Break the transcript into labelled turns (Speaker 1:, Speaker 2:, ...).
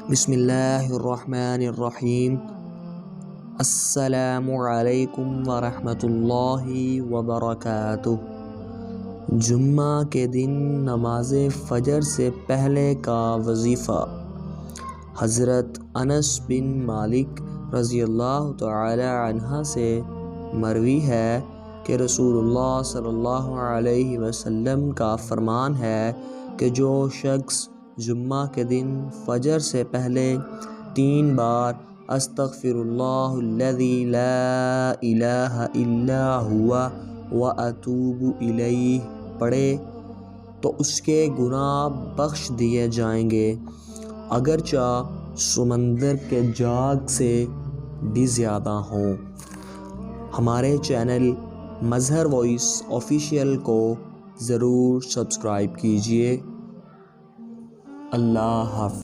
Speaker 1: बिस्मिल्लाहिर्रहमानिर्रहीम। अस्सलामु अलैकुम वरहमतुल्लाहि वबरकातुह। जुम्मा के दिन नमाज फ़जर से पहले का वजीफ़ा। हज़रत अनस बिन मालिक रज़ियल्लाहु तआला अन्हा से मरवी है कि रसूलुल्लाह सल्लल्लाहु अलैहि वसल्लम का फरमान है कि जो शख्स जुम्मा के दिन फ़जर से पहले 3 बार अस्तग़फ़िरुल्लाहुल्लज़ी ला इलाहा इल्ला हुवा व अतूबु इलैहि पढ़े तो उसके गुनाह बख्श दिए जाएंगे, अगरचा समंदर के जाग से भी ज़्यादा हों। हमारे चैनल मज़हर वॉइस ऑफिशियल को ज़रूर सब्सक्राइब कीजिए। अल्लाह हाफ़िज़।